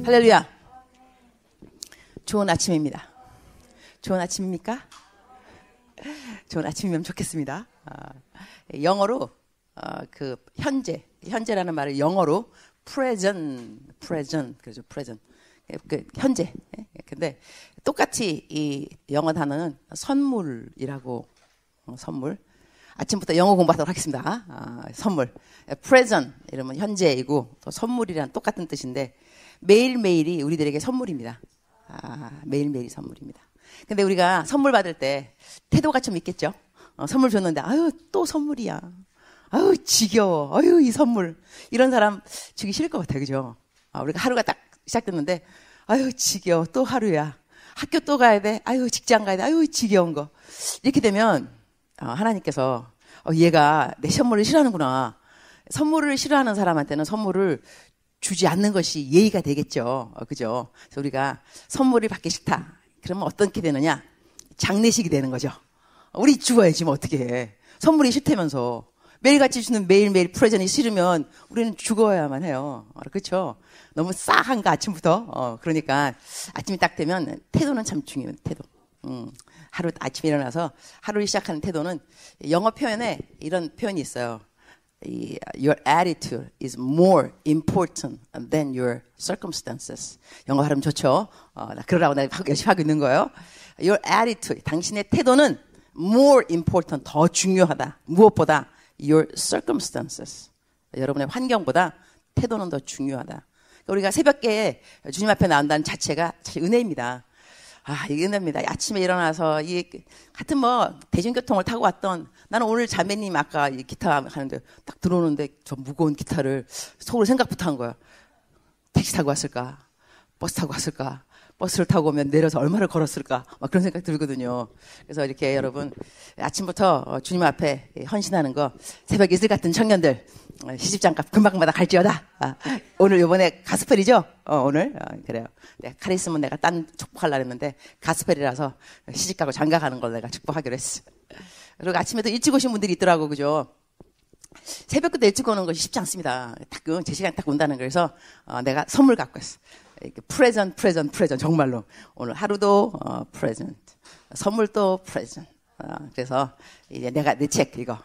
할렐루야. 좋은 아침입니다. 좋은 아침입니까? 좋은 아침이면 좋겠습니다. 영어로 그 현재라는 말을 영어로 present 그렇죠. present 그 현재. 근데 똑같이 이 영어 단어는 선물이라고 선물. 아침부터 영어 공부하도록 하겠습니다. 선물. present 이러면 현재이고 또 선물이란 똑같은 뜻인데 매일매일이 우리들에게 선물입니다. 매일매일이 선물입니다. 근데 우리가 선물 받을 때 태도가 좀 있겠죠. 선물 줬는데 아유 또 선물이야. 아유 지겨워. 아유 이 선물. 이런 사람 주기 싫을 것 같아요. 그죠? 우리가 하루가 딱 시작됐는데 아유 지겨워. 또 하루야. 학교 또 가야 돼. 아유 직장 가야 돼. 아유 지겨운 거. 이렇게 되면 하나님께서 얘가 내 선물을 싫어하는구나. 선물을 싫어하는 사람한테는 선물을 주지 않는 것이 예의가 되겠죠. 그죠? 그래서 우리가 선물을 받기 싫다. 그러면 어떻게 되느냐? 장례식이 되는 거죠. 우리 죽어야지 뭐 어떻게 해. 선물이 싫다면서. 매일같이 주는 매일매일 프레젠이 싫으면 우리는 죽어야만 해요. 그렇죠? 너무 싸한가 아침부터. 그러니까 아침이 딱 되면 태도는 참 중요해요. 태도. 하루 아침에 일어나서 하루를 시작하는 태도는 영어 표현에 이런 표현이 있어요. Your attitude is more important than your circumstances. 영어 발음 좋죠? 그러라고 내가 열심히 하고 있는 거예요. Your attitude, 당신의 태도는 more important, 더 중요하다. 무엇보다 your circumstances. 여러분의 환경보다 태도는 더 중요하다. 우리가 새벽에 주님 앞에 나온다는 자체가 사실 은혜입니다. 이게 은혜입니다. 아침에 일어나서 같은 대중교통을 타고 왔던 나는 오늘 자매님 아까 이 기타 하는데 딱 들어오는데 저 무거운 기타를 속으로 생각부터 한 거야. 택시 타고 왔을까? 버스 타고 왔을까? 버스를 타고 오면 내려서 얼마를 걸었을까? 막 그런 생각 들거든요. 그래서 이렇게 여러분 아침부터 주님 앞에 헌신하는 거 새벽 이슬 같은 청년들 시집장가 금방마다 갈지어다. 오늘 요번에 가스펠이죠? 오늘 그래요. 칼 있으면 내가 딴 축복하려고 했는데 가스펠이라서 시집가고 장가가는 걸 내가 축복하기로 했어. 그리고 아침에도 일찍 오신 분들이 있더라고. 그죠? 새벽부터 일찍 오는 것이 쉽지 않습니다. 딱 제 시간에 딱 온다는 거라서 내가 선물 갖고 왔어. 프레젠트 정말로 오늘 하루도 프레젠트 선물도 프레젠트. 그래서 이제 내가 내 책 이거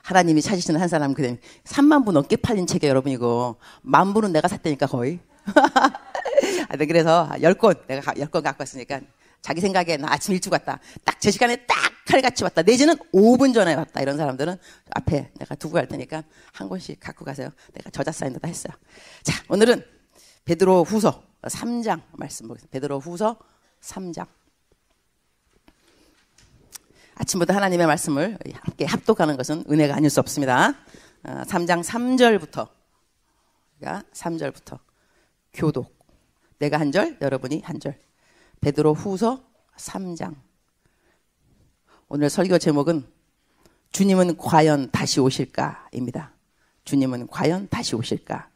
하나님이 찾으시는 한 사람 그다음에 3만 부 넘게 팔린 책이에요. 여러분 이거 10,000부는 내가 샀다니까 거의. 그래서 10권 내가 10권 갖고 왔으니까 자기 생각에 나 아침 일찍 왔다. 딱 제 시간에 딱 칼같이 왔다. 내지는 5분 전에 왔다. 이런 사람들은 앞에 내가 두고 갈 테니까 한 권씩 갖고 가세요. 내가 저자 사인도 다 했어요. 자, 오늘은 베드로 후서 3장 말씀 보겠습니다. 베드로 후서 3장. 아침부터 하나님의 말씀을 함께 합독하는 것은 은혜가 아닐 수 없습니다. 3장 3절부터 3절부터 교독. 내가 한 절, 여러분이 한 절. 베드로 후서 3장. 오늘 설교 제목은 주님은 과연 다시 오실까입니다. 주님은 과연 다시 오실까.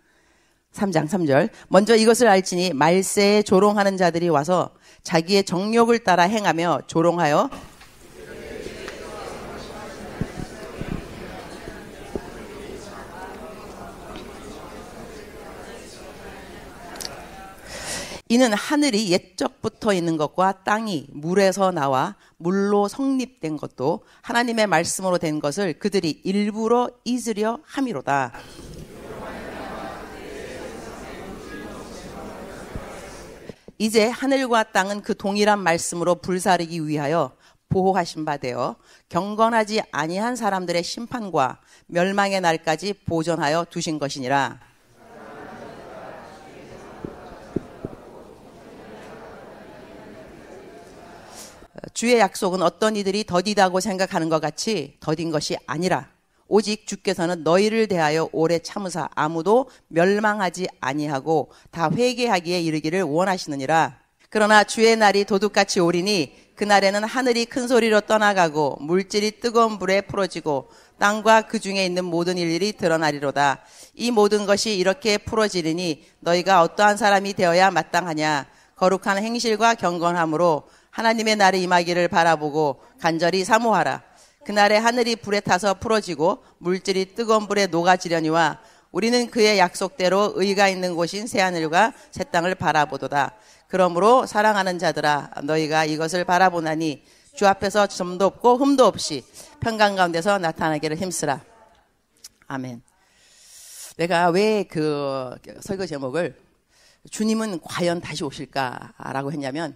3장 3절. 먼저 이것을 알지니 말세에 조롱하는 자들이 와서 자기의 정욕을 따라 행하며 조롱하여 이는 하늘이 옛적부터 있는 것과 땅이 물에서 나와 물로 성립된 것도 하나님의 말씀으로 된 것을 그들이 일부러 잊으려 함이로다. 이제 하늘과 땅은 그 동일한 말씀으로 불사르기 위하여 보호하신 바 되어 경건하지 아니한 사람들의 심판과 멸망의 날까지 보존하여 두신 것이니라. 주의 약속은 어떤 이들이 더디다고 생각하는 것 같이 더딘 것이 아니라 오직 주께서는 너희를 대하여 오래 참으사 아무도 멸망하지 아니하고 다 회개하기에 이르기를 원하시느니라. 그러나 주의 날이 도둑같이 오리니 그날에는 하늘이 큰 소리로 떠나가고 물질이 뜨거운 불에 풀어지고 땅과 그 중에 있는 모든 일들이 드러나리로다. 이 모든 것이 이렇게 풀어지리니 너희가 어떠한 사람이 되어야 마땅하냐. 거룩한 행실과 경건함으로 하나님의 날이 임하기를 바라보고 간절히 사모하라. 그날에 하늘이 불에 타서 풀어지고 물질이 뜨거운 불에 녹아지려니와 우리는 그의 약속대로 의가 있는 곳인 새하늘과 새 땅을 바라보도다. 그러므로 사랑하는 자들아 너희가 이것을 바라보나니 주 앞에서 점도 없고 흠도 없이 평강 가운데서 나타나기를 힘쓰라. 아멘. 내가 왜 그 설교 제목을 주님은 과연 다시 오실까라고 했냐면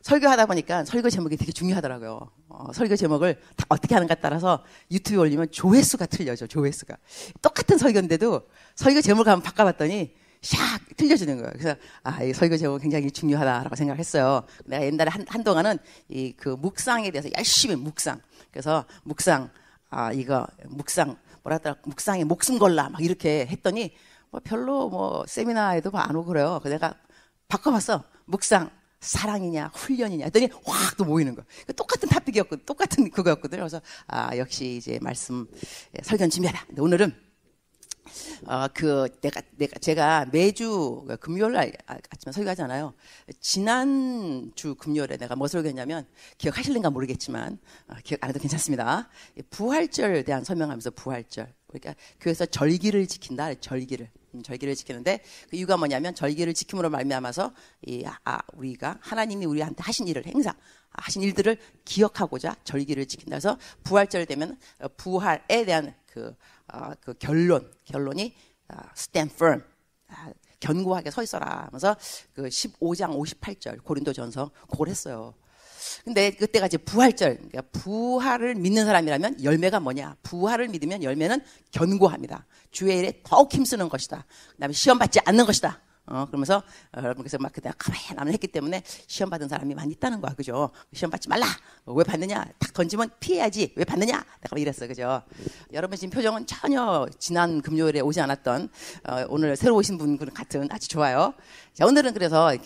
설교하다 보니까 설교 제목이 되게 중요하더라고요. 설교 제목을 다 어떻게 하는가 따라서 유튜브에 올리면 조회수가 틀려져. 조회수가 똑같은 설교인데도 설교 제목을 한번 바꿔봤더니 샥 틀려지는 거예요. 그래서 이 설교 제목 굉장히 중요하다라고 생각했어요. 내가 옛날에 한동안은 이 그 묵상에 대해서 열심히 묵상. 그래서 묵상 이거 묵상 묵상에 목숨 걸라 막 이렇게 했더니 뭐 별로 뭐 세미나에도 안 오고 그래요. 그래서 내가 바꿔봤어. 묵상 사랑이냐 훈련이냐 했더니 확 또 모이는 거야. 똑같은 탑픽이었고 똑같은 그거였거든요. 그래서 역시 이제 말씀 설교는 준비하라. 근데 오늘은 제가 매주 금요일 날 아침에 설교하잖아요. 지난주 금요일에 내가 뭐 설교했냐면 기억하실는가 모르겠지만 기억 안 해도 괜찮습니다. 부활절에 대한 설명하면서 부활절. 그러니까 교회에서 절기를 지킨다. 절기를 지키는데 그 이유가 뭐냐면 절기를 지킴으로 말미암아서 우리가 하나님이 우리한테 하신 일을 하신 일들을 기억하고자 절기를 지킨다. 그래서 부활절 되면 부활에 대한 그 결론이 stand firm, 견고하게 서 있어라 하면서 그 15장 58절 고린도전서 그걸 했어요. 근데 그때가 이제 부활절, 그러니까 부활을 믿는 사람이라면 열매가 뭐냐? 부활을 믿으면 열매는 견고합니다. 주의 일에 더욱 힘쓰는 것이다. 그다음에 시험 받지 않는 것이다. 그러면서 여러분 그래서 막 그때 가만히 했기 때문에 시험 받은 사람이 많이 있다는 거야, 그죠? 시험 받지 말라. 왜 받느냐? 딱 던지면 피해야지. 왜 받느냐? 내가 이랬어, 그죠? 여러분 지금 표정은 전혀 지난 금요일에 오지 않았던 오늘 새로 오신 분 같은 아주 좋아요. 자, 오늘은 그래서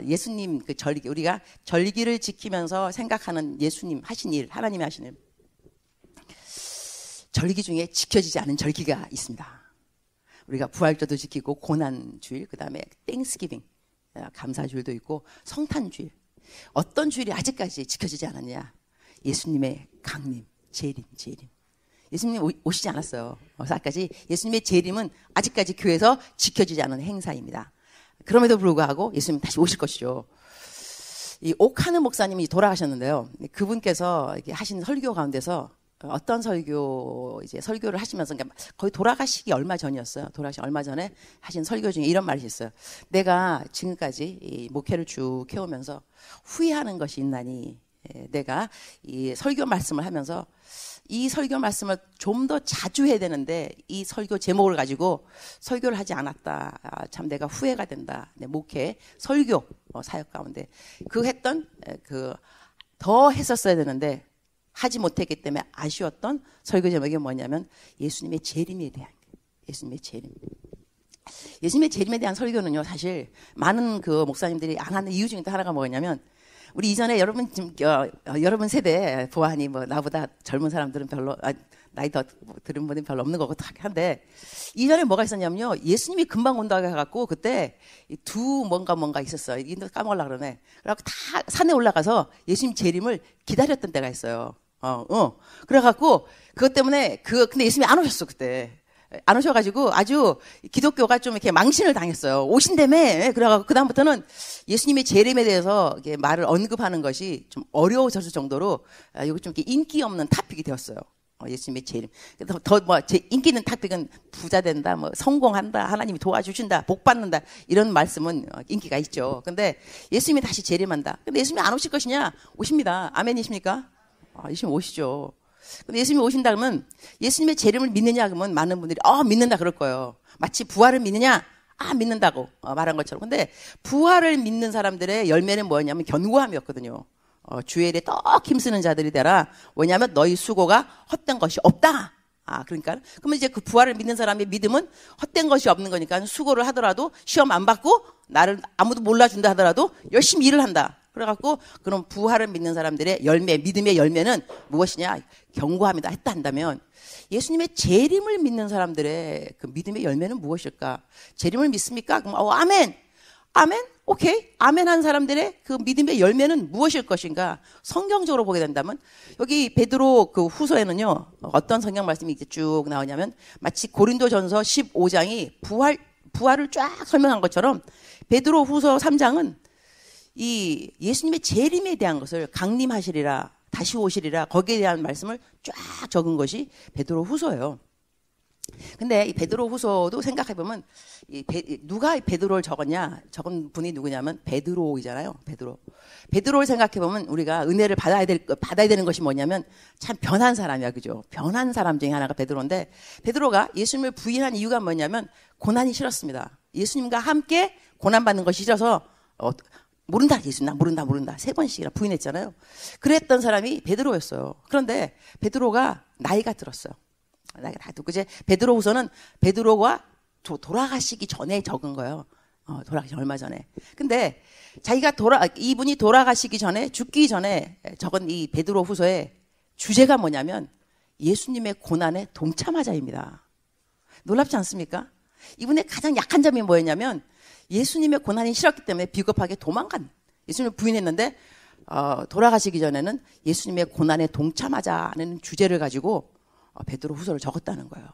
예수님 그 절기 우리가 절기를 지키면서 생각하는 예수님 하신 일, 하나님이 하신 일. 절기 중에 지켜지지 않은 절기가 있습니다. 우리가 부활절도 지키고 고난주일, 그 다음에 땡스기빙, 감사주일도 있고 성탄주일. 어떤 주일이 아직까지 지켜지지 않았냐? 예수님의 강림, 재림. 예수님 오시지 않았어요. 그래서 아까지 예수님의 재림은 아직까지 교회에서 지켜지지 않은 행사입니다. 그럼에도 불구하고 예수님 다시 오실 것이죠. 이 옥하는 목사님이 돌아가셨는데요. 그분께서 하신 설교 가운데서 어떤 설교를 하시면서, 그러니까 거의 돌아가시기 얼마 전이었어요. 돌아가시기 얼마 전에 하신 설교 중에 이런 말이 있어요. 내가 지금까지 이 목회를 쭉 해오면서 후회하는 것이 있나니, 내가 이 설교 말씀을 하면서 이 설교 말씀을 좀 더 자주 해야 되는데 이 설교 제목을 가지고 설교를 하지 않았다. 참 내가 후회가 된다. 내 목회, 설교 사역 가운데 했던 더 했었어야 되는데 하지 못했기 때문에 아쉬웠던 설교 제목이 뭐냐면 예수님의 재림에 대한 예수님의 재림에 대한 설교는요, 사실 많은 그 목사님들이 안 하는 이유 중에 또 하나가 뭐냐면 우리 이전에 여러분 세대 보아하니 뭐 나보다 젊은 사람들은 별로 나이 더 들은 분이 별로 없는 거고 한데 이전에 뭐가 있었냐면요, 예수님이 금방 온다고 해갖고 그때 뭔가 있었어요. 이거 까먹으려고 그러네. 그래갖고 다 산에 올라가서 예수님 재림을 기다렸던 때가 있어요. 그래갖고 그것 때문에 근데 예수님이 안 오셨어. 그때 안 오셔가지고 아주 기독교가 좀 이렇게 망신을 당했어요. 오신다며. 그래갖고 그다음부터는 예수님의 재림에 대해서 이렇게 말을 언급하는 것이 좀 어려워졌을 정도로 이거 좀 이렇게 인기 없는 토픽이 되었어요. 예수님의 재림. 제 인기 있는 토픽은 부자 된다, 뭐 성공한다, 하나님이 도와주신다, 복 받는다 이런 말씀은 인기가 있죠. 근데 예수님이 다시 재림한다. 근데 예수님이 안 오실 것이냐? 오십니다. 아멘이십니까? 예수님 오시죠. 근데 예수님이 오신다 그러면 예수님의 재림을 믿느냐 그러면 많은 분들이 믿는다 그럴 거예요. 마치 부활을 믿느냐? 믿는다고 말한 것처럼. 근데 부활을 믿는 사람들의 열매는 뭐였냐면 견고함이었거든요. 주의 일에 떡 힘쓰는 자들이 되라. 왜냐하면 너희 수고가 헛된 것이 없다. 그러니까 그러면 이제 그 부활을 믿는 사람의 믿음은 헛된 것이 없는 거니까 수고를 하더라도 시험 안 받고 나를 아무도 몰라준다 하더라도 열심히 일을 한다. 그래갖고 그럼 부활을 믿는 사람들의 열매, 믿음의 열매는 무엇이냐? 견고함이다 했다 한다면 예수님의 재림을 믿는 사람들의 그 믿음의 열매는 무엇일까? 재림을 믿습니까? 그럼 아멘. 아멘? 오케이. 아멘 한 사람들의 그 믿음의 열매는 무엇일 것인가? 성경적으로 보게 된다면 여기 베드로 그 후서에는요. 어떤 성경 말씀이 이제 쭉 나오냐면 마치 고린도전서 15장이 부활을 쫙 설명한 것처럼 베드로 후서 3장은 이 예수님의 재림에 대한 것을 강림하시리라 다시 오시리라 거기에 대한 말씀을 쫙 적은 것이 베드로 후서예요. 근데 이 베드로 후서도 생각해보면 누가 베드로를 적은 분이 누구냐면 베드로이잖아요. 베드로를 생각해보면 우리가 은혜를 받아야 되는 것이 뭐냐면 참 변한 사람이야. 그죠? 변한 사람 중에 하나가 베드로인데 베드로가 예수님을 부인한 이유가 뭐냐면 고난이 싫었습니다. 예수님과 함께 고난받는 것이 싫어서 모른다. 예수님 나 모른다. 3번씩이나 부인했잖아요. 그랬던 사람이 베드로였어요. 그런데 베드로가 나이가 들었어요. 나이가 다 듣고 이제 베드로 후서는 베드로가 돌아가시기 전에 적은 거예요. 돌아가시 얼마 전에. 근데 이분이 돌아가시기 전에 죽기 전에 적은 이 베드로 후서의 주제가 뭐냐면 예수님의 고난에 동참하자입니다. 놀랍지 않습니까? 이분의 가장 약한 점이 뭐였냐면 예수님의 고난이 싫었기 때문에 비겁하게 도망간 예수님을 부인했는데 돌아가시기 전에는 예수님의 고난에 동참하자는 주제를 가지고 베드로 후서를 적었다는 거예요.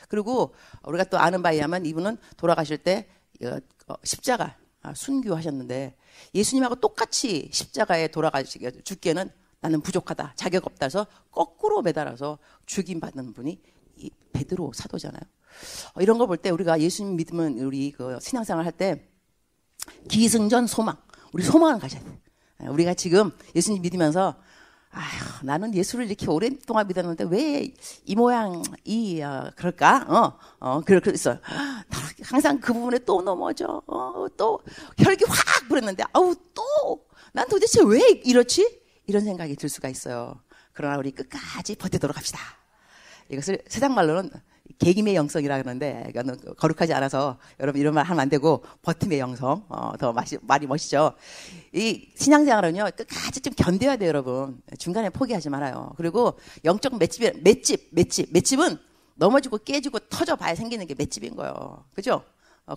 그리고 우리가 또 아는 바에 의하면 이분은 돌아가실 때 십자가 순교하셨는데 예수님하고 똑같이 십자가에 죽기에는 나는 부족하다. 자격 없다 해서 거꾸로 매달아서 죽임받는 분이 이 베드로 사도잖아요. 이런 거 볼 때 우리가 예수님 믿으면 우리 그 신앙생활 할 때 기승전 소망. 우리 소망을 가져야 돼. 우리가 지금 예수님 믿으면서 아휴, 나는 예수를 이렇게 오랫동안 믿었는데 왜 이 모양, 그럴까? 그랬어요. 항상 그 부분에 또 넘어져. 또 혈기 확 불었는데, 난 도대체 왜 이렇지? 이런 생각이 들 수가 있어요. 그러나 우리 끝까지 버티도록 합시다. 이것을 세상 말로는 계김의 영성이라 그러는데, 이거는 거룩하지 않아서 여러분 이런 말 하면 안 되고, 버팀의 영성, 더 말이 멋있죠. 이 신앙생활은요, 끝까지 좀 견뎌야 돼요, 여러분. 중간에 포기하지 말아요. 그리고 영적 맷집은 넘어지고 깨지고 터져봐야 생기는 게 맷집인 거예요. 그죠?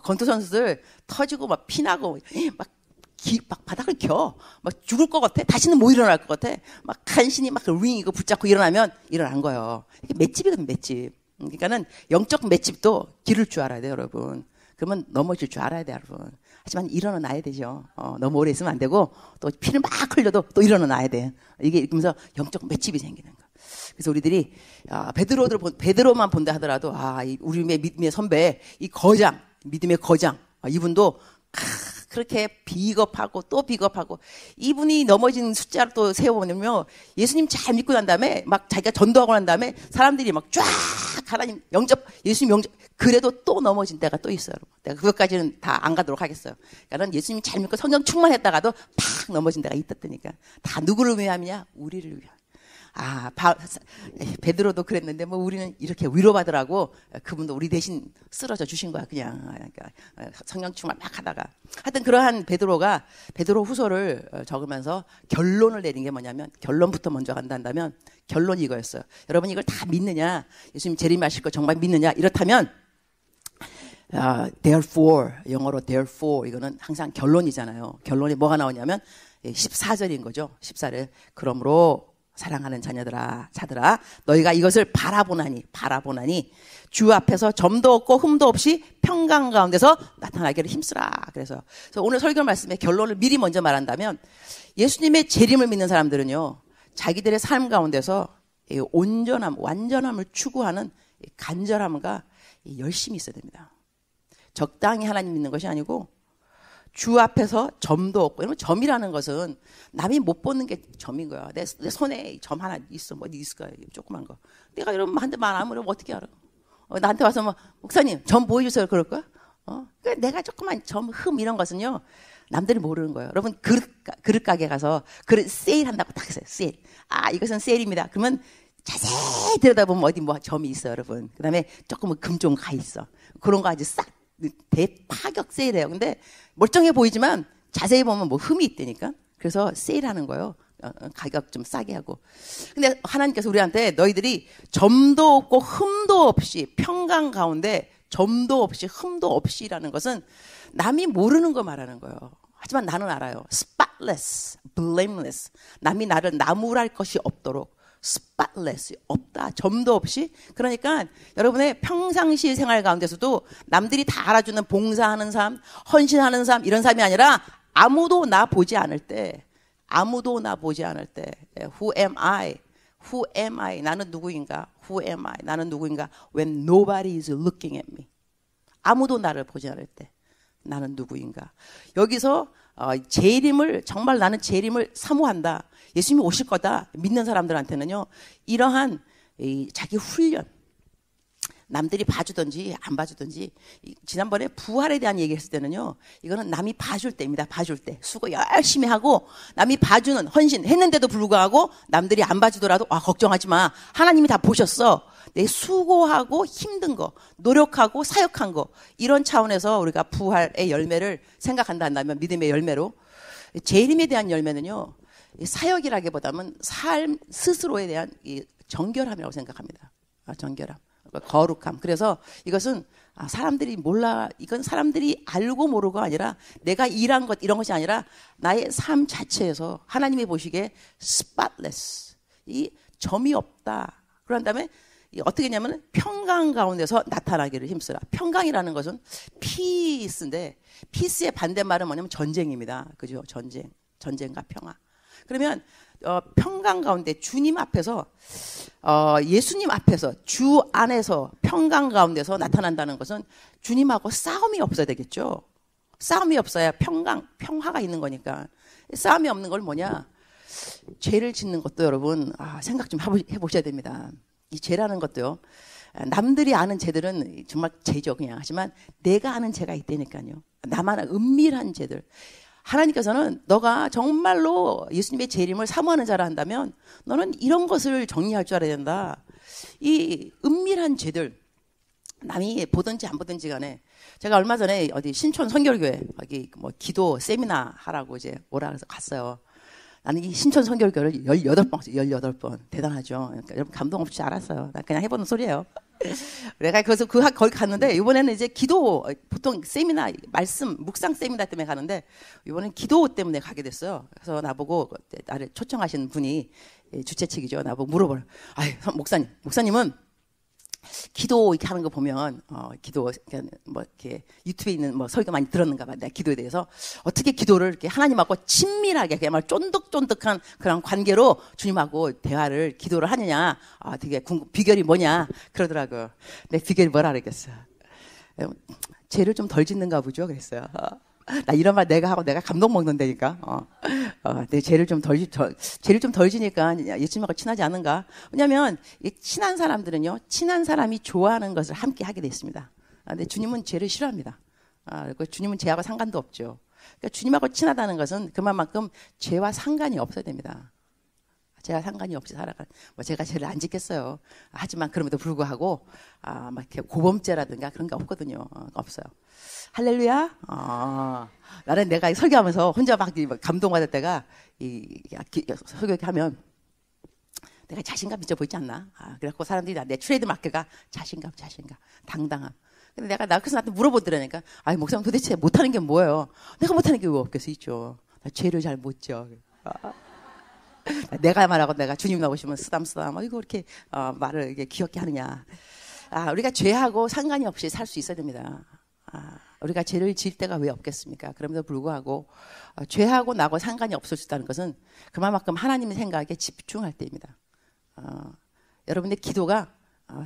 권투 선수들 터지고 막 피나고, 막 바닥을 막 죽을 것 같아. 다시는 못 일어날 것 같아. 막 간신히 막 링 이거 붙잡고 일어나면 일어난 거예요. 이게 맷집이거든, 맷집. 그러니까는 영적 맷집도 기를 줄 알아야 돼요, 여러분. 그러면 넘어질 줄 알아야 돼요, 여러분. 하지만 일어나야 되죠. 너무 오래 있으면 안 되고 또 피를 막 흘려도 또 일어나야 돼. 이게 그러면서 영적 맷집이 생기는 거. 그래서 우리들이 베드로만 본다 하더라도 우리 믿음의 선배 이 거장, 믿음의 거장, 이분도 그렇게 비겁하고 또 비겁하고 이분이 넘어진 숫자를 또 세워보면요 예수님 잘 믿고 난 다음에 막 자기가 전도하고 난 다음에 사람들이 막 쫙 하나님 예수님 영접 그래도 또 넘어진 때가 또 있어요. 내가 그것까지는 다 안 가도록 하겠어요. 그러니까 예수님 잘 믿고 성령 충만했다가도 팍 넘어진 때가 있었다니까. 다 누구를 위함이냐? 우리를 위함. 베드로도 그랬는데 우리는 이렇게 위로받으라고 그분도 우리 대신 쓰러져 주신 거야. 그냥 그러니까 성령 충만 막 하다가 하여튼 그러한 베드로 후서를 적으면서 결론을 내린 게 뭐냐면 결론부터 먼저 간다면 결론이 이거였어요. 여러분 이걸 다 믿느냐? 예수님 재림하실 거 정말 믿느냐? 이렇다면 therefore 영어로 therefore 이거는 항상 결론이잖아요. 결론이 뭐가 나오냐면 14절인 거죠. 14절 그러므로 사랑하는 자들아 너희가 이것을 바라보나니 주 앞에서 점도 없고 흠도 없이 평강 가운데서 나타나기를 힘쓰라. 그래서 오늘 설교 말씀의 결론을 미리 먼저 말한다면 예수님의 재림을 믿는 사람들은요 자기들의 삶 가운데서 완전함을 추구하는 간절함과 열심이 있어야 됩니다. 적당히 하나님 믿는 것이 아니고 주 앞에서 점도 없고, 이러면 점이라는 것은 남이 못 보는 게 점인 거야. 내 손에 점 하나 있어. 뭐 어디 있을까? 조그만 거. 내가 이러면 한테 말 안 하면 어떻게 알아? 나한테 와서 목사님 점 보여주세요. 그럴 거야? 그러니까 내가 조그만 점, 흠 이런 것은요. 남들이 모르는 거예요. 여러분 그릇 가게 가서 그릇 세일한다고 딱 했어요. 세일. 이것은 세일입니다. 그러면 자세히 들여다보면 어디 점이 있어요, 여러분. 그다음에 조금 금 좀 가 있어. 그런 거 아주 싹 대파격 세일해요. 근데 멀쩡해 보이지만 자세히 보면 흠이 있다니까. 그래서 세일하는 거예요. 가격 좀 싸게 하고. 근데 하나님께서 우리한테 너희들이 점도 없고 흠도 없이 평강 가운데 점도 없이 흠도 없이라는 것은 남이 모르는 거 말하는 거예요. 하지만 나는 알아요. spotless, blameless. 남이 나를 나무랄 것이 없도록 spotless, 없다. 점도 없이. 그러니까 여러분의 평상시 생활 가운데서도 남들이 다 알아주는 봉사하는 삶, 헌신하는 삶, 이런 삶이 아니라 아무도 나 보지 않을 때, 아무도 나 보지 않을 때, who am I? Who am I? 나는 누구인가? Who am I? 나는 누구인가? When nobody is looking at me. 아무도 나를 보지 않을 때 나는 누구인가? 여기서 재림을, 정말 나는 재림을 사모한다. 예수님이 오실 거다. 믿는 사람들한테는요, 이러한 자기 훈련, 남들이 봐주든지 안 봐주든지, 지난번에 부활에 대한 얘기했을 때는요, 이거는 남이 봐줄 때입니다. 봐줄 때 수고 열심히 하고 남이 봐주는 헌신 했는데도 불구하고 남들이 안 봐주더라도 걱정하지 마. 하나님이 다 보셨어. 내 수고하고 힘든 거, 노력하고 사역한 거, 이런 차원에서 우리가 부활의 열매를 생각한다 한다면, 믿음의 열매로, 재림에 대한 열매는요, 사역이라기보다는 삶 스스로에 대한 이 정결함이라고 생각합니다. 정결함, 거룩함. 그래서 이것은 사람들이 몰라, 이건 사람들이 알고 모르고 아니라 내가 일한 것, 이런 것이 아니라 나의 삶 자체에서 하나님이 보시기에 spotless, 이 점이 없다. 그런 다음에 어떻게 했냐면 평강 가운데서 나타나기를 힘쓰라. 평강이라는 것은 peace인데, peace의 반대말은 뭐냐면 전쟁입니다. 그죠? 전쟁과 평화. 그러면 평강 가운데 주님 앞에서, 예수님 앞에서, 주 안에서 평강 가운데서 나타난다는 것은 주님하고 싸움이 없어야 되겠죠. 싸움이 없어야 평화가 있는 거니까. 싸움이 없는 걸 뭐냐? 죄를 짓는 것도 여러분 생각 좀 해보셔야 됩니다. 이 죄라는 것도요, 남들이 아는 죄들은 정말 죄죠 그냥. 하지만 내가 아는 죄가 있다니까요. 나만 은밀한 죄들. 하나님께서는 너가 정말로 예수님의 재림을 사모하는 자라 한다면 너는 이런 것을 정리할 줄 알아야 된다. 이 은밀한 죄들, 남이 보든지 안 보든지 간에, 제가 얼마 전에 어디 신촌 선결교회 여기 뭐 기도 세미나 하라고 이제 오라 그래서 갔어요. 나는 이 신촌 선결교를 18번 갔어요. 18번. 대단하죠. 그러니까 여러분 감동 없이 알았어요. 나 그냥 해보는 소리예요. 내가 그래서 거기 갔는데, 이번에는 이제 기도, 보통 세미나, 말씀, 묵상 세미나 때문에 가는데, 이번엔 기도 때문에 가게 됐어요. 그래서 나보고, 나를 초청하신 분이, 주최 측이죠. 나보고 물어보라. 목사님은 기도 이렇게 하는 거 보면, 기도, 뭐, 이렇게 유튜브에 있는 뭐 설교 많이 들었는가 봐. 내가 기도에 대해서. 어떻게 기도를 이렇게 하나님하고 친밀하게, 그야말로 쫀득쫀득한 그런 관계로 주님하고 대화를, 기도를 하느냐. 되게 비결이 뭐냐. 그러더라고요. 내 비결이 뭐라 그랬겠어. 죄를 좀 덜 짓는가 보죠. 그랬어요. 나 이런 말 내가 하고 내가 감동 먹는다니까. 내 죄를 좀 덜 지니까 예수님하고 친하지 않은가? 왜냐면 친한 사람들은요, 친한 사람이 좋아하는 것을 함께 하게 됐습니다. 근데 주님은 죄를 싫어합니다. 그리고 주님은 죄하고 상관도 없죠. 그러니까 주님하고 친하다는 것은 그만큼 죄와 상관이 없어야 됩니다. 제가 상관이 없이 살아가는, 뭐 제가 죄를 안 짓겠어요. 하지만 그럼에도 불구하고 막 이렇게 고범죄라든가 그런 게 없거든요. 없어요. 할렐루야. 나는 내가 설교하면서 혼자 막 감동받을 때가, 설교하게 하면 내가 자신감 있어 보이지 않나? 그래갖고 사람들이 내 트레이드 마크가 자신감, 당당함. 근데 내가 그래서 나한테 물어보더라니까. 목사님 도대체 못하는 게 뭐예요? 내가 못하는 게 왜 없겠어? 있죠. 나 죄를 잘 못 져. 내가 말하고 내가 주님 나오시면 쓰담쓰담, 이거 이렇게 말을 이렇게 귀엽게 하느냐. 우리가 죄하고 상관이 없이 살 수 있어야 됩니다. 우리가 죄를 지을 때가 왜 없겠습니까? 그럼에도 불구하고 죄하고 나하고 상관이 없을 수 있다는 것은 그만큼 하나님의 생각에 집중할 때입니다. 여러분의 기도가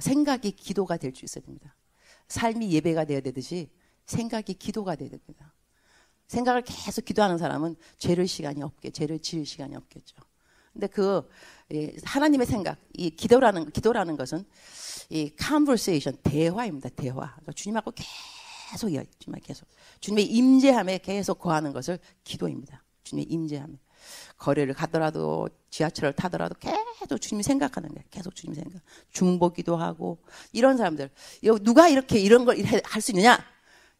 생각이 기도가 될 수 있어야 됩니다. 삶이 예배가 되어야 되듯이 생각이 기도가 되어야 됩니다. 생각을 계속 기도하는 사람은 죄를 지을 시간이 없겠죠. 근데 하나님의 생각, 이 기도라는 것은 이 conversation, 대화입니다. 대화. 그러니까 주님하고 계속 주님의 임재함에 계속 거하는 것을 기도입니다. 주님의 임재함에. 거리를 가더라도 지하철을 타더라도 계속 주님 생각하는 거예요. 계속 주님 생각. 중보기도 하고 이런 사람들. 누가 이런 걸 할 수 있느냐?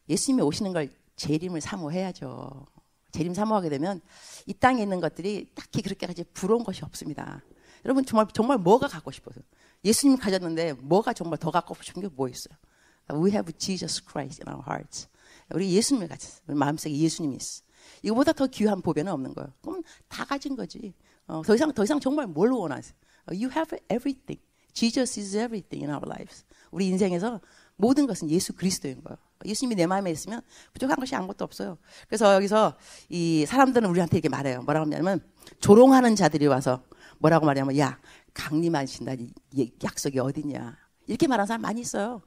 예수님이 오시는 걸 재림을 사모해야죠. 재림 사모하게 되면 이 땅에 있는 것들이 딱히 그렇게까지 부러운 것이 없습니다. 여러분 정말 뭐가 갖고 싶어서? 예수님 가졌는데 뭐가 정말 더 갖고 싶은 게 뭐 있어요? We have Jesus Christ in our hearts. 우리 예수님을 가졌어. 우리 마음속에 예수님이 있어. 이거보다 더 귀한 보배는 없는 거예요. 그럼 다 가진 거지. 더 이상 정말 뭘 원하세요? You have everything. Jesus is everything in our lives. 우리 인생에서 모든 것은 예수 그리스도인 거예요. 예수님이 내 마음에 있으면 부족한 것이 아무것도 없어요. 그래서 여기서 이 사람들은 우리한테 이렇게 말해요. 뭐라고 하냐면 조롱하는 자들이 와서 뭐라고 말하냐면 야 강림하신다는 약속이 어디냐 이렇게 말하는 사람 많이 있어요.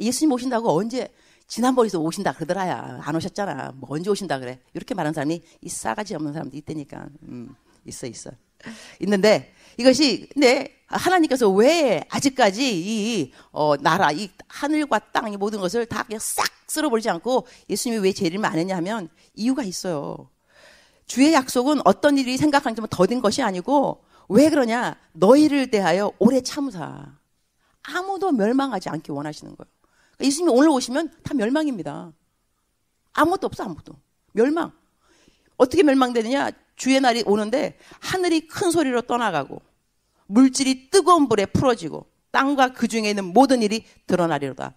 예수님 오신다고 언제 지난번에서 오신다 그러더라야 안 오셨잖아. 뭐 언제 오신다 그래. 이렇게 말하는 사람이 이 싸가지 없는 사람도 있다니까. 있어. 있는데 이것이 근데 하나님께서 왜 아직까지 이 나라, 이 하늘과 땅, 이 모든 것을 다 그냥 싹 쓸어버리지 않고 예수님이 왜 재림을 안 했냐 하면 이유가 있어요. 주의 약속은 어떤 일이 생각하는 좀 더딘 것이 아니고 왜 그러냐? 너희를 대하여 오래 참으사. 아무도 멸망하지 않기 원하시는 거예요. 그러니까 예수님이 오늘 오시면 다 멸망입니다. 아무것도 없어, 아무것도. 멸망. 어떻게 멸망되느냐? 주의 날이 오는데 하늘이 큰 소리로 떠나가고 물질이 뜨거운 불에 풀어지고 땅과 그 중에 있는 모든 일이 드러나리로다.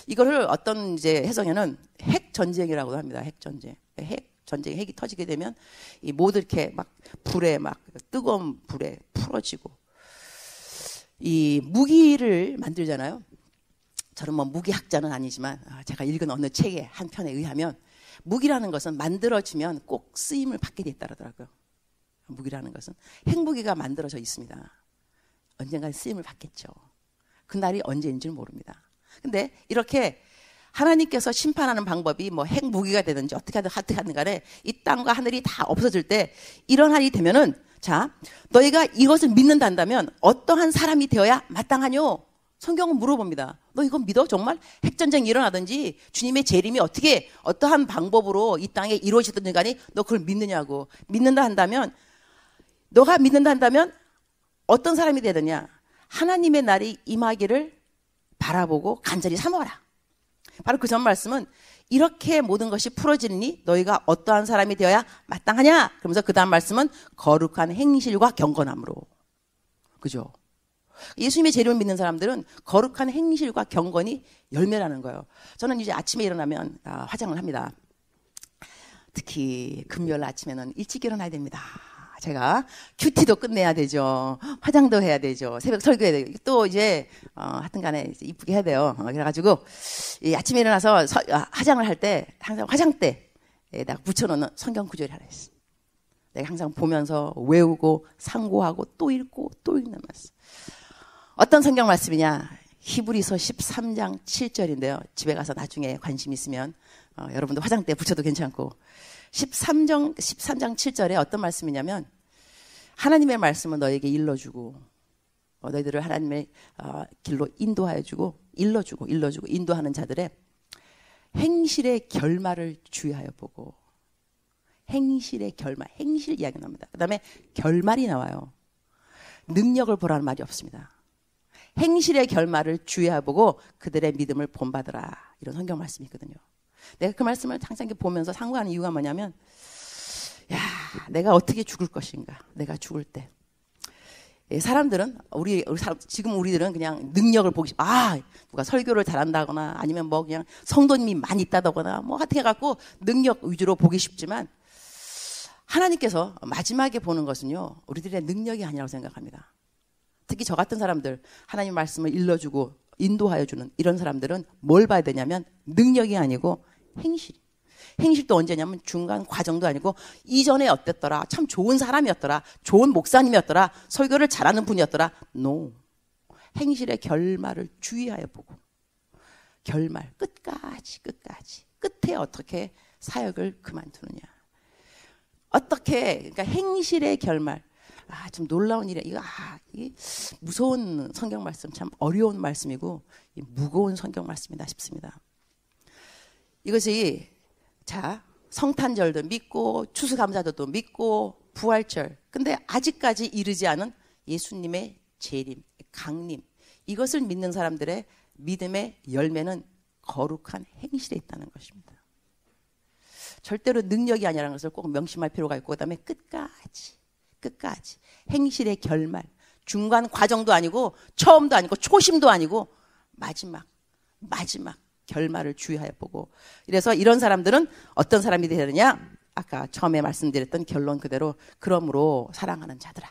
이거를 어떤 이제 해석에는 핵 전쟁이라고도 합니다. 핵 전쟁. 핵이 터지게 되면 이 모두 이렇게 막 불에 막 뜨거운 불에 풀어지고 이 무기를 만들잖아요. 저는 뭐 무기학자는 아니지만 제가 읽은 어느 책의 한 편에 의하면 무기라는 것은 만들어지면 꼭 쓰임을 받게 돼 있다더라고요. 무기라는 것은 핵무기가 만들어져 있습니다. 언젠가 쓰임을 받겠죠. 그날이 언제인지는 모릅니다. 근데 이렇게 하나님께서 심판하는 방법이 뭐 핵무기가 되든지 어떻게 하든 간에 이 땅과 하늘이 다 없어질 때 이런 날이 되면은 자, 너희가 이것을 믿는다 한다면 어떠한 사람이 되어야 마땅하뇨? 성경은 물어봅니다. 너 이거 믿어? 정말 핵전쟁이 일어나든지 주님의 재림이 어떻게 어떠한 방법으로 이 땅에 이루어지든지 간에 너 그걸 믿느냐고. 믿는다 한다면 너가 믿는다 한다면 어떤 사람이 되느냐? 하나님의 날이 임하기를 바라보고 간절히 사모하라. 바로 그 전 말씀은 이렇게 모든 것이 풀어지니 너희가 어떠한 사람이 되어야 마땅하냐? 그러면서 그 다음 말씀은 거룩한 행실과 경건함으로. 그죠? 예수님의 재림을 믿는 사람들은 거룩한 행실과 경건이 열매라는 거예요. 저는 이제 아침에 일어나면 화장을 합니다. 특히 금요일 아침에는 일찍 일어나야 됩니다. 제가 큐티도 끝내야 되죠. 화장도 해야 되죠. 새벽 설교해야 되고 또 이제 하여튼 간에 이쁘게 해야 돼요. 그래가지고 이 아침에 일어나서 화장을 할 때 항상 화장대에다가 붙여놓는 성경 구절이 하나 있어요. 내가 항상 보면서 외우고 상고하고 또 읽고 또 읽는 말씀. 어떤 성경 말씀이냐? 히브리서 13장 7절인데요. 집에 가서 나중에 관심 있으면 여러분도 화장대에 붙여도 괜찮고 13장 7절에 어떤 말씀이냐면 하나님의 말씀은 너에게 일러주고 너희들을 하나님의 길로 인도하여주고 일러주고 인도하는 자들의 행실의 결말을 주의하여 보고 행실의 결말, 행실 이야기 나옵니다. 그 다음에 결말이 나와요. 능력을 보라는 말이 없습니다. 행실의 결말을 주의하여 보고 그들의 믿음을 본받으라. 이런 성경 말씀이 있거든요. 내가 그 말씀을 항상 보면서 상고하는 이유가 뭐냐면 야, 내가 어떻게 죽을 것인가. 내가 죽을 때. 사람들은 지금 우리들은 그냥 능력을 보기 싶어. 누가 설교를 잘한다거나 아니면 뭐 그냥 성도님이 많이 있다거나 뭐 하여튼 해갖고 능력 위주로 보기 쉽지만 하나님께서 마지막에 보는 것은요. 우리들의 능력이 아니라고 생각합니다. 특히 저 같은 사람들 하나님 말씀을 일러주고 인도하여 주는 이런 사람들은 뭘 봐야 되냐면 능력이 아니고 행실. 행실도 언제냐면 중간 과정도 아니고 이전에 어땠더라. 참 좋은 사람이었더라. 좋은 목사님이었더라. 설교를 잘하는 분이었더라. No. 행실의 결말을 주의하여 보고 결말 끝까지 끝에 어떻게 사역을 그만두느냐. 어떻게 그러니까 행실의 결말. 좀 놀라운 일이야. 이게 무서운 성경 말씀, 참 어려운 말씀이고 무거운 성경 말씀이다 싶습니다. 이것이 성탄절도 믿고 추수감사절도 믿고 부활절. 근데 아직까지 이르지 않은 예수님의 재림, 강림. 이것을 믿는 사람들의 믿음의 열매는 거룩한 행실에 있다는 것입니다. 절대로 능력이 아니라는 것을 꼭 명심할 필요가 있고 그다음에 끝까지 행실의 결말. 중간 과정도 아니고 처음도 아니고 초심도 아니고 마지막. 마지막 결말을 주의하여 보고. 이래서 이런 사람들은 어떤 사람이 되느냐? 아까 처음에 말씀드렸던 결론 그대로 그러므로 사랑하는 자들아,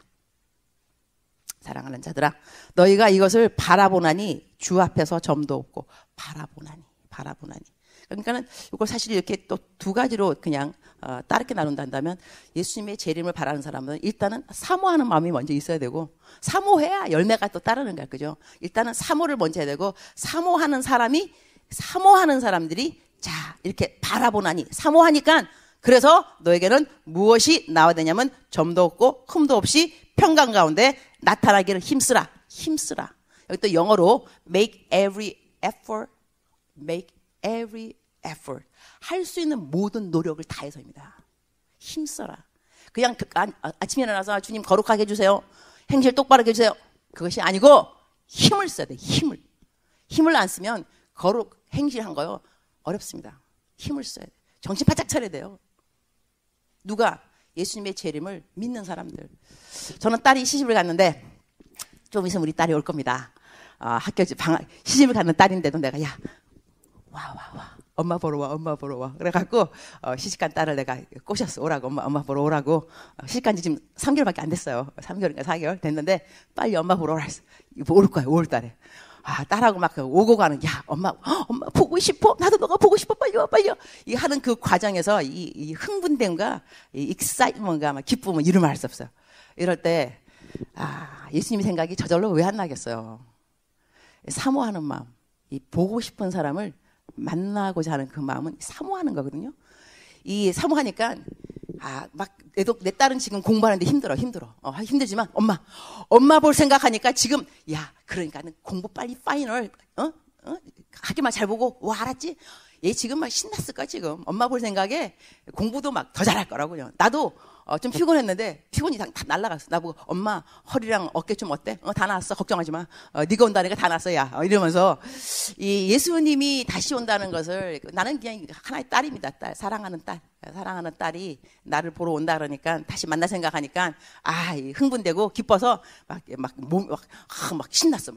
사랑하는 자들아, 너희가 이것을 바라보나니 주 앞에서 점도 없고. 바라보나니. 그러니까는 이걸 사실 이렇게 또 두 가지로 그냥 다르게 나눈다면, 예수님의 재림을 바라는 사람은 일단은 사모하는 마음이 먼저 있어야 되고, 사모해야 열매가 또 따르는 거야, 그죠? 일단은 사모를 먼저 해야 되고, 사모하는 사람들이 자 이렇게 바라보나니, 사모하니까, 그래서 너에게는 무엇이 나와야 되냐면 점도 없고 흠도 없이 평강 가운데 나타나기를 힘쓰라. 여기 또 영어로 make every effort. 할 수 있는 모든 노력을 다해서입니다. 힘써라. 그냥 아침에 일어나서 주님 거룩하게 해주세요, 행실 똑바르게 해주세요, 그것이 아니고 힘을 써야 돼. 힘을 안 쓰면 거룩 행실한 거요 어렵습니다. 힘을 써야 돼. 정신 바짝 차려야 돼요. 누가? 예수님의 재림을 믿는 사람들. 저는 딸이 시집을 갔는데 좀 있으면 우리 딸이 올 겁니다. 학교 시집을 가는 딸인데도 내가 와 엄마 보러 와 그래갖고 시집간 딸을 내가 꼬셨어. 오라고, 엄마 보러 오라고. 시집간 지 지금 3개월밖에 안 됐어요. 3개월인가 4개월 됐는데 빨리 엄마 보러 오라 했어. 올 거야 5월달에. 딸하고 막 오고 가는, 엄마 보고 싶어, 나도 너가 보고 싶어, 빨리 와. 이 하는 그 과정에서 이 흥분됨과 이 익사이먼과 막 기쁨은 이루 말할 수 없어요. 이럴 때 예수님 생각이 저절로 왜 안 나겠어요? 사모하는 마음, 이 보고 싶은 사람을 만나고자 하는 그 마음은 사모하는 거거든요. 이 사모하니까 내 딸은 지금 공부하는데 힘들어. 힘들지만 엄마 볼 생각하니까 지금, 그러니까는 공부 빨리 파이널, 하기만 잘 보고 와, 알았지? 얘 지금 막 신났을 거야, 지금. 엄마 볼 생각에 공부도 막 더 잘할 거라고요. 나도 좀 피곤했는데 피곤이 다 날라갔어. 나보고 엄마 허리랑 어깨 좀 어때? 다 나았어. 걱정하지 마. 네가 온다니까 다 나았어, 야. 이러면서 이 예수님이 다시 온다는 것을, 나는 그냥 하나의 딸입니다. 사랑하는 딸이 나를 보러 온다 그러니까 다시 만나 생각하니까 흥분되고 기뻐서 막 신났어.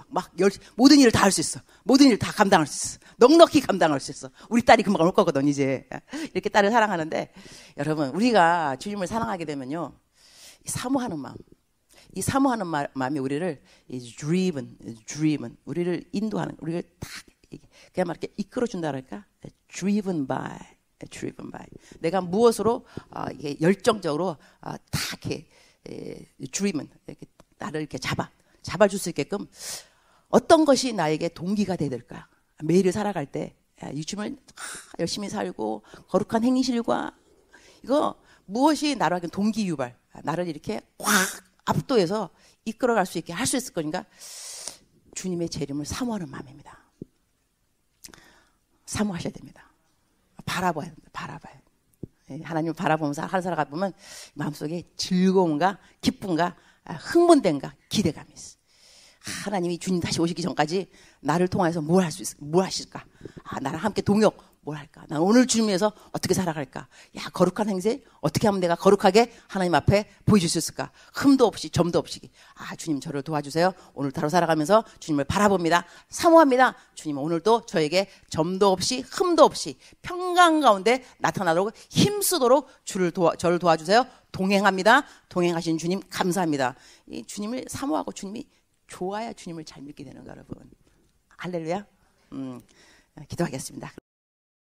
모든 일을 다 할 수 있어. 모든 일을 다 감당할 수 있어. 넉넉히 감당할 수 있어. 우리 딸이 금방 올 거거든, 이제. 이렇게 딸을 사랑하는데, 여러분, 우리가 주님을 사랑하게 되면요, 이 사모하는 마음이 우리를 driven, 우리를 인도하는, 우리를 딱 그냥 막 이렇게 이끌어준다 그럴까? driven by. 내가 무엇으로 이게 열정적으로 다 이렇게 driven, 이렇게 나를 이렇게 잡아줄 수 있게끔 어떤 것이 나에게 동기가 돼야 될까? 매일을 살아갈 때 주님을 열심히 살고 거룩한 행실과 이거 무엇이 나를 하긴 동기 유발, 나를 이렇게 확 압도해서 이끌어갈 수 있게 할 수 있을 거니까 주님의 재림을 사모하는 마음입니다. 사모하셔야 됩니다. 바라봐야 하나님을 바라보면서 하루 살아가보면 마음속에 즐거움과 기쁨과 흥분됨과 기대감이 있어. 하나님이 주님 다시 오시기 전까지 나를 통해서 뭘 하실까? 나랑 함께 동역 뭘 할까? 난 오늘 주님 위해서 어떻게 살아갈까? 거룩한 행세 어떻게 하면 내가 거룩하게 하나님 앞에 보여줄 수 있을까? 흠도 없이 점도 없이. 주님 저를 도와주세요. 오늘도 하루 살아가면서 주님을 바라봅니다. 사모합니다. 주님 오늘도 저에게 점도 없이 흠도 없이 평강 가운데 나타나도록 힘쓰도록 저를 도와주세요. 동행합니다. 동행하신 주님 감사합니다. 이 주님을 사모하고 주님이 좋아야 주님을 잘 믿게 되는 거, 여러분. 할렐루야. 기도하겠습니다.